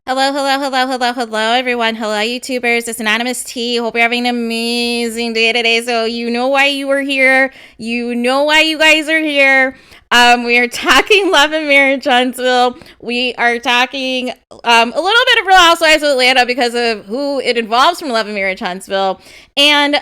Hello, hello, hello, hello, hello, everyone. Hello, YouTubers. It's Anonymous T. Hope you're having an amazing day today. So you know why you were here. You know why you guys are here. We are talking Love and Marriage Huntsville. We are talking a little bit of Real Housewives of Atlanta because of who it involves from Love and Marriage Huntsville. And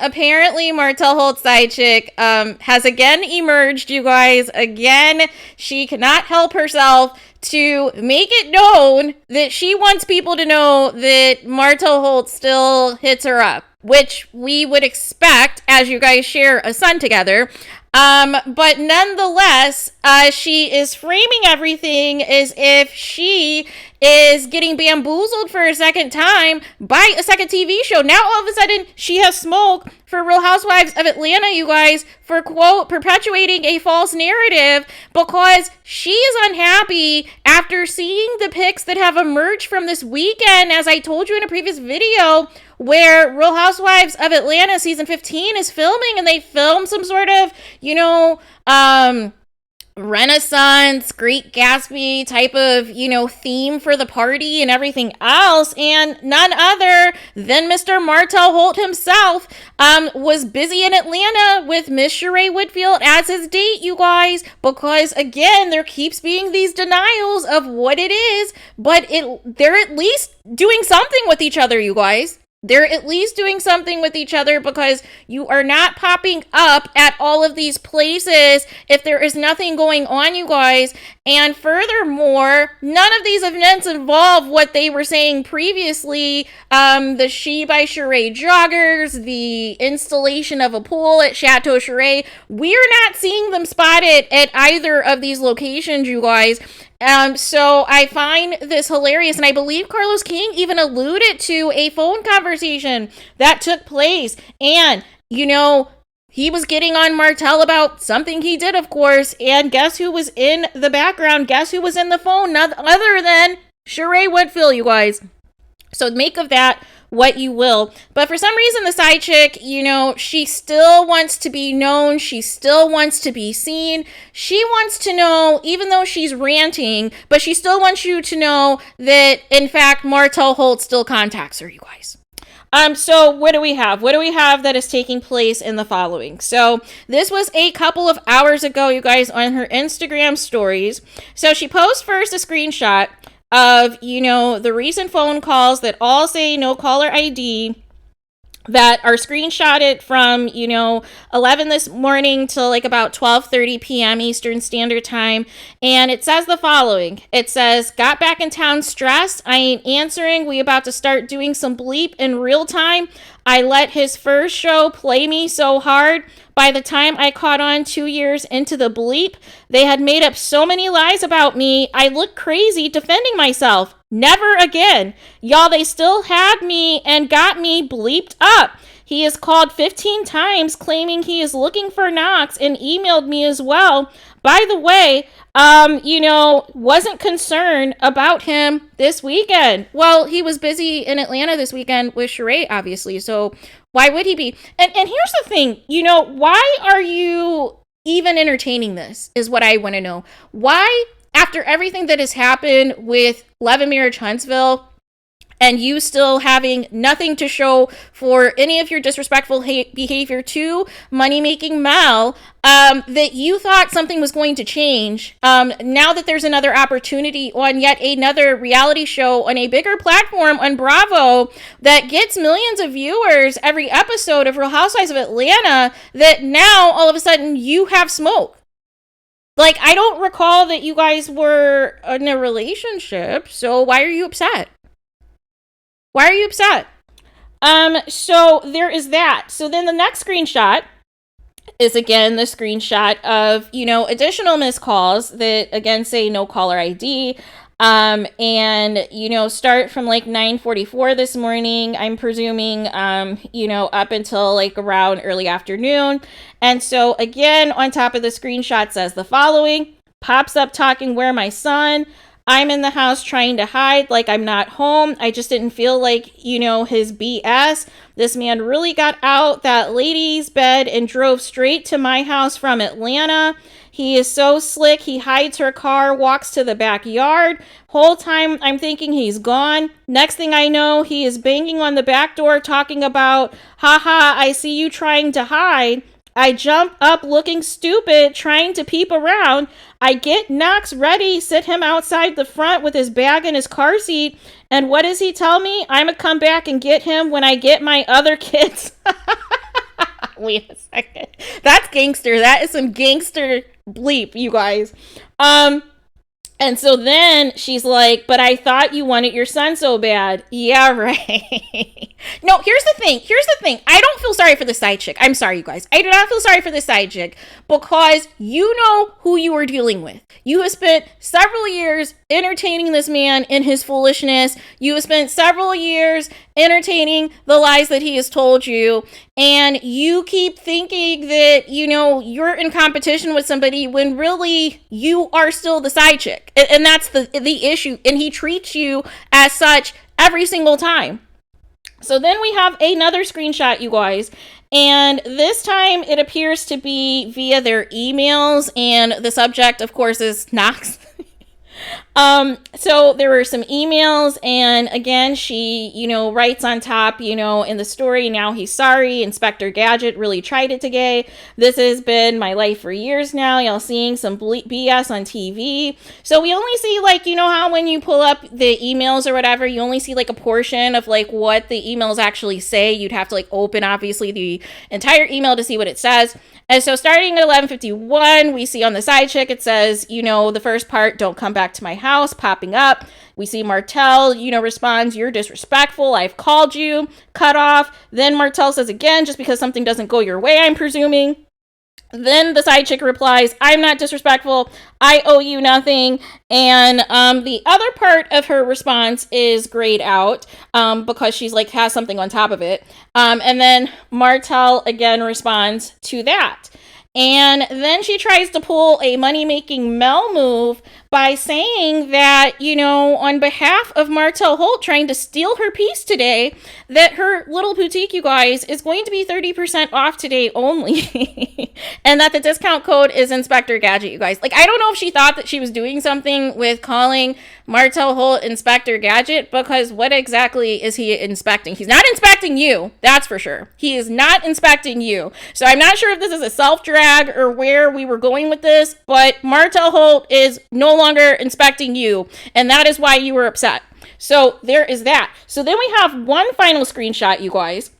apparently Martel Holt, SIDECHICK, has again emerged, you guys. Again, she cannot help herself to make it known that she wants people to know that Martel Holt still hits her up, which we would expect as you guys share a son together. But nonetheless, she is framing everything as if she is getting bamboozled for a second time by a second TV show. Now, all of a sudden, she has smoke for Real Housewives of Atlanta, you guys, for, quote, perpetuating a false narrative because she is unhappy after seeing the pics that have emerged from this weekend, as I told you in a previous video, where Real Housewives of Atlanta season 15 is filming, and they filmed some sort of, Renaissance, Great Gatsby type of, theme for the party and everything else. And none other than Mr. Martel Holt himself was busy in Atlanta with Miss Sheree Whitfield as his date, you guys, because again, there keeps being these denials of what it is, but they're at least doing something with each other, you guys. They're at least doing something with each other because you are not popping up at all of these places if there is nothing going on, you guys. And furthermore, none of these events involve what they were saying previously. The She by Sheree joggers, the installation of a pool at Chateau Sheree. We're not seeing them spotted at either of these locations, you guys. So I find this hilarious, and I believe Carlos King even alluded to a phone conversation that took place, and, he was getting on Martel about something he did, of course, and guess who was in the background? Guess who was in the phone? None other than Sheree Whitfield, you guys. So make of that what you will. But for some reason, the SIDECHICK, she still wants to be known. She still wants to be seen. She wants to know, even though she's ranting, but she still wants you to know that, in fact, Martel Holt still contacts her, you guys. So what do we have? What do we have that is taking place in the following? So this was a couple of hours ago, you guys, on her Instagram stories. So she posts first a screenshot of, the recent phone calls that all say no caller ID that are screenshotted from, 11 this morning till like about 12:30 p.m. Eastern Standard Time. And it says the following. It says, got back in town stressed. I ain't answering. We about to start doing some bleep in real time. I let his first show play me so hard. By the time I caught on 2 years into the bleep, they had made up so many lies about me. I looked crazy defending myself. Never again. Y'all, they still had me and got me bleeped up. He is called 15 times claiming he is looking for Knox and emailed me as well. By the way, wasn't concerned about him this weekend. Well, he was busy in Atlanta this weekend with Sheree, obviously. So why would he be? And here's the thing, why are you even entertaining this is what I want to know. Why, after everything that has happened with Love and Marriage Huntsville, and you still having nothing to show for any of your disrespectful behavior to money-making Mel, that you thought something was going to change. Now that there's another opportunity on yet another reality show on a bigger platform on Bravo that gets millions of viewers every episode of Real Housewives of Atlanta, that now all of a sudden you have smoke. Like, I don't recall that you guys were in a relationship, so why are you upset? Why are you upset? So there is that. So then the next screenshot is again the screenshot of, additional missed calls that again say no caller ID. And, start from like 9:44 this morning, I'm presuming, up until like around early afternoon. And so again, on top of the screenshot says the following, pops up talking where my son. I'm in the house trying to hide like I'm not home. I just didn't feel like, you know, his BS. This man really got out that lady's bed and drove straight to my house from Atlanta. He is so slick. He hides her car, walks to the backyard. Whole time I'm thinking he's gone. Next thing I know, he is banging on the back door talking about, haha, I see you trying to hide. I jump up looking stupid, trying to peep around. I get Knox ready, sit him outside the front with his bag and his car seat. And what does he tell me? I'm going to come back and get him when I get my other kids. Wait a second. That's gangster. That is some gangster bleep, you guys. And so then she's like, but I thought you wanted your son so bad. Yeah, right. No, here's the thing. I don't feel sorry for the side chick. I'm sorry, you guys. I do not feel sorry for the side chick because you know who you are dealing with. You have spent several years entertaining this man in his foolishness. You have spent several years entertaining the lies that he has told you. And you keep thinking that, you know, you're in competition with somebody when really you are still the side chick. And that's the issue. And he treats you as such every single time. So then we have another screenshot, you guys. And this time it appears to be via their emails. And the subject, of course, is Knox. So there were some emails, and again, she, you know, writes on top, you know, in the story, now he's sorry. Inspector Gadget really tried it today. This has been my life for years now. Y'all seeing some BS on TV. So we only see, like, you know how when you pull up the emails or whatever, you only see like a portion of like what the emails actually say. You'd have to like open obviously the entire email to see what it says. And so starting at 11:51, we see on the side chick, it says, you know, the first part, don't come back to my house, popping up. We see Martel, you know, responds, you're disrespectful. I've called you, cut off. Then Martel says again, just because something doesn't go your way, I'm presuming. Then the side chick replies, I'm not disrespectful. I owe you nothing. And the other part of her response is grayed out because she's like has something on top of it. And then Martel again responds to that. And then she tries to pull a money-making Mel move by saying that, you know, on behalf of Martel Holt trying to steal her piece today, that her little boutique, you guys, is going to be 30% off today only. And that the discount code is Inspector Gadget, you guys. Like, I don't know if she thought that she was doing something with calling Martel Holt Inspector Gadget, because what exactly is he inspecting? He's not inspecting you, that's for sure. He is not inspecting you. So I'm not sure if this is a self-drag or where we were going with this, but Martel Holt is no longer inspecting you, and that is why you were upset. So there is that. So then we have one final screenshot, you guys.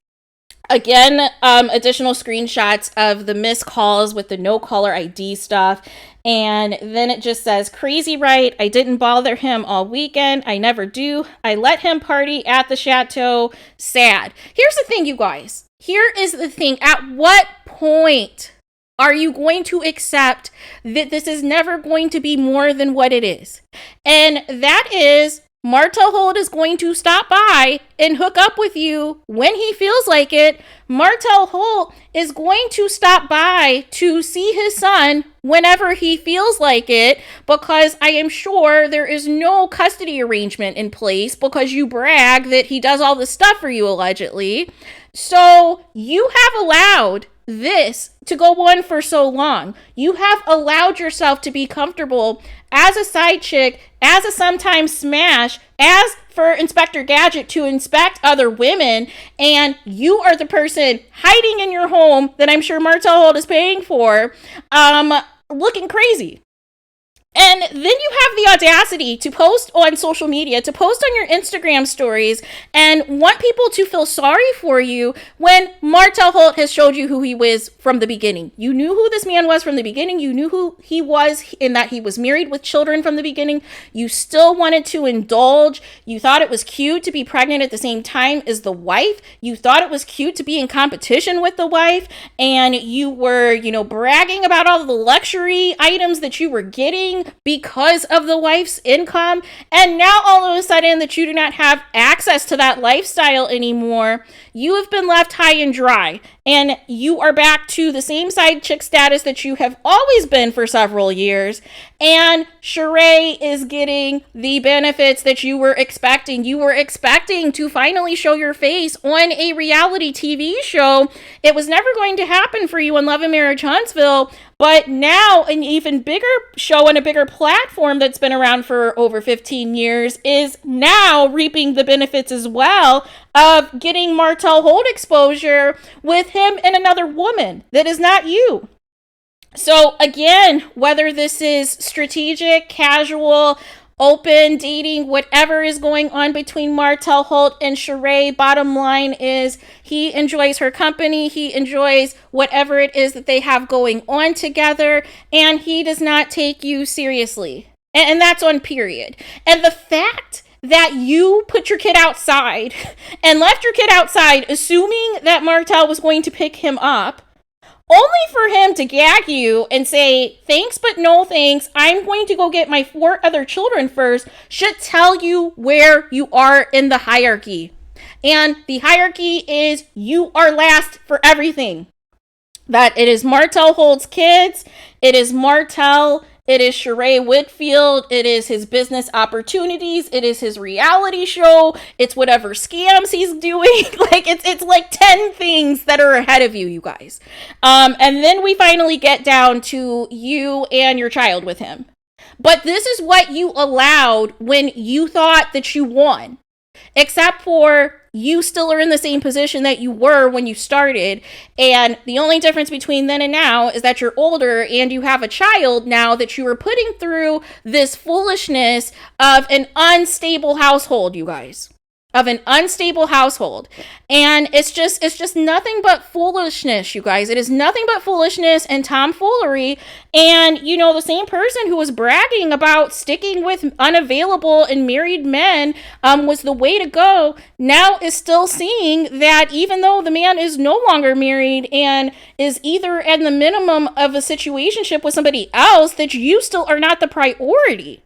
Again, additional screenshots of the missed calls with the no caller ID stuff. And then it just says, crazy, right? I didn't bother him all weekend. I never do. I let him party at the chateau. Sad. Here's the thing, you guys. Here is the thing. At what point are you going to accept that this is never going to be more than what it is? And that is, Martel Holt is going to stop by and hook up with you when he feels like it. Martel Holt is going to stop by to see his son whenever he feels like it, because I am sure there is no custody arrangement in place because you brag that he does all this stuff for you, allegedly. So you have allowed this to go on for so long. You have allowed yourself to be comfortable as a side chick, as a sometimes smash, as for Inspector Gadget to inspect other women, and you are the person hiding in your home that I'm sure Martel Holt is paying for, looking crazy. And then you have the audacity to post on social media, to post on your Instagram stories, and want people to feel sorry for you when Martel Holt has showed you who he was from the beginning. You knew who this man was from the beginning. You knew who he was in that he was married with children from the beginning. You still wanted to indulge. You thought it was cute to be pregnant at the same time as the wife. You thought it was cute to be in competition with the wife. And you were, you know, bragging about all the luxury items that you were getting because of the wife's income. And now all of a sudden that you do not have access to that lifestyle anymore, you have been left high and dry. And you are back to the same side chick status that you have always been for several years. And Sheree is getting the benefits that you were expecting. You were expecting to finally show your face on a reality TV show. It was never going to happen for you on Love and Marriage Huntsville. But now an even bigger show and a bigger platform that's been around for over 15 years is now reaping the benefits as well of getting Martel Holt exposure with him and another woman that is not you. So again, whether this is strategic, casual, open dating, whatever is going on between Martel Holt and Sheree, bottom line is he enjoys her company. He enjoys whatever it is that they have going on together, and he does not take you seriously. And that's on period. And the fact that you put your kid outside and left your kid outside assuming that Martel was going to pick him up, only for him to gag you and say, thanks, but no thanks, I'm going to go get my 4 other children first, should tell you where you are in the hierarchy. And the hierarchy is you are last for everything. That it is Martel Holt's kids, it is Martel, it is Sheree Whitfield, it is his business opportunities, it is his reality show, it's whatever scams he's doing. Like it's like 10 things that are ahead of you, you guys. And then we finally get down to you and your child with him. But this is what you allowed when you thought that you won. Except for you still are in the same position that you were when you started. And the only difference between then and now is that you're older and you have a child now that you are putting through this foolishness of an unstable household, you guys. Of an unstable household. And it's just nothing but foolishness, you guys. It is nothing but foolishness and tomfoolery. And, you know, the same person who was bragging about sticking with unavailable and married men was the way to go, now is still seeing that even though the man is no longer married and is either at the minimum of a situationship with somebody else, that you still are not the priority.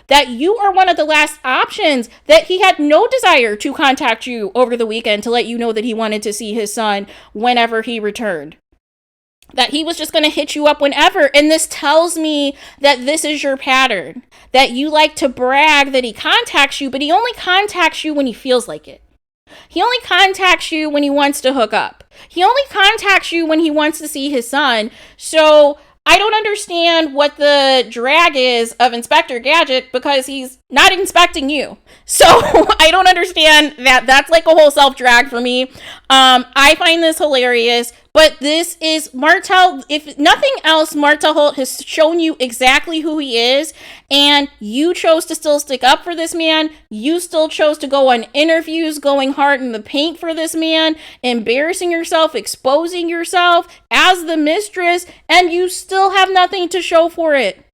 That you are one of the last options, that he had no desire to contact you over the weekend to let you know that he wanted to see his son whenever he returned. That he was just going to hit you up whenever. And this tells me that this is your pattern. That you like to brag that he contacts you, but he only contacts you when he feels like it. He only contacts you when he wants to hook up. He only contacts you when he wants to see his son. So I don't understand what the drag is of Inspector Gadget because he's not inspecting you. So I don't understand that. That's like a whole self-drag for me. I find this hilarious. But this is Martel. If nothing else, Martel Holt has shown you exactly who he is. And you chose to still stick up for this man. You still chose to go on interviews, going hard in the paint for this man, embarrassing yourself, exposing yourself as the mistress. And you still have nothing to show for it.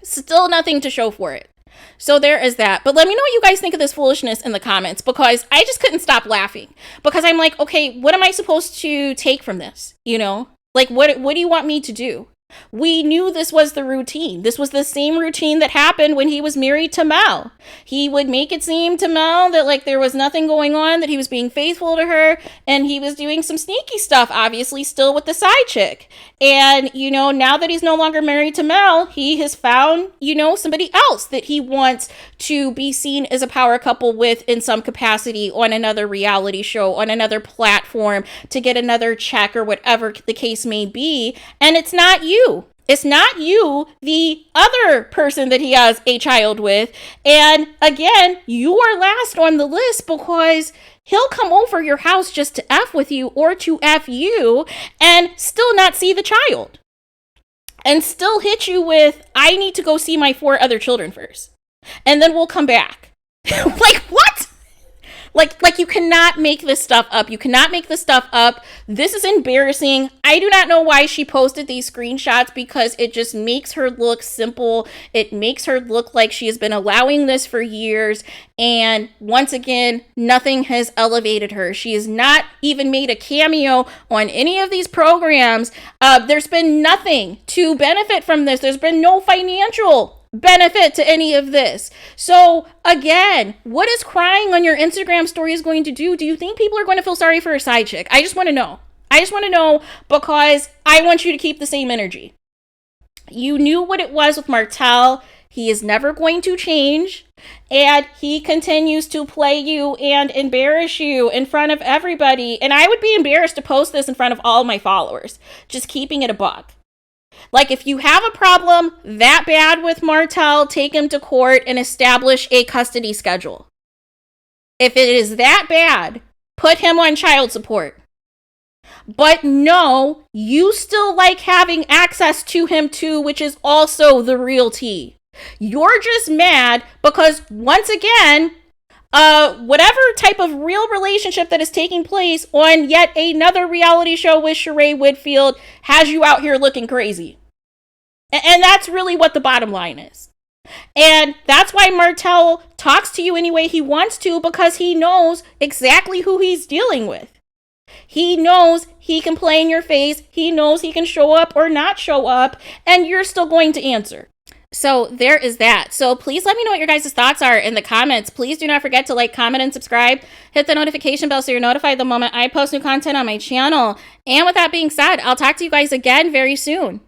Still nothing to show for it. So there is that. But let me know what you guys think of this foolishness in the comments, because I just couldn't stop laughing, because I'm like, okay, what am I supposed to take from this? You know, like, what do you want me to do? We knew this was the routine. This was the same routine that happened when he was married to Mel. He would make it seem to Mel that like there was nothing going on, that he was being faithful to her, and he was doing some sneaky stuff, obviously still with the side chick. And, you know, now that he's no longer married to Mel, he has found, you know, somebody else that he wants to be seen as a power couple with in some capacity on another reality show, on another platform, to get another check or whatever the case may be. And it's not you. It's not you, the other person that he has a child with. And again, you are last on the list because he'll come over your house just to F with you or to F you and still not see the child. And still hit you with, I need to go see my 4 other children first. And then we'll come back. Like, what? Like you cannot make this stuff up. You cannot make this stuff up. This is embarrassing. I do not know why she posted these screenshots, because it just makes her look simple. It makes her look like she has been allowing this for years. And once again, nothing has elevated her. She has not even made a cameo on any of these programs. There's been nothing to benefit from this. There's been no financial benefit to any of this. So again, what is crying on your Instagram story is going to do? Do you think people are going to feel sorry for a side chick? I just want to know. I just want to know, because I want you to keep the same energy. You knew what it was with Martel. He is never going to change, and he continues to play you and embarrass you in front of everybody. And I would be embarrassed to post this in front of all my followers, just keeping it a buck. Like, if you have a problem that bad with Martel, take him to court and establish a custody schedule. If it is that bad, put him on child support. But no, you still like having access to him too, which is also the real tea. You're just mad because, once again, whatever type of real relationship that is taking place on yet another reality show with Sheree Whitfield has you out here looking crazy. And that's really what the bottom line is. And that's why Martel talks to you any way he wants to, because he knows exactly who he's dealing with. He knows he can play in your face. He knows he can show up or not show up, and you're still going to answer. So there is that. So please let me know what your guys' thoughts are in the comments. Please do not forget to like, comment, and subscribe. Hit the notification bell so you're notified the moment I post new content on my channel. And with that being said, I'll talk to you guys again very soon.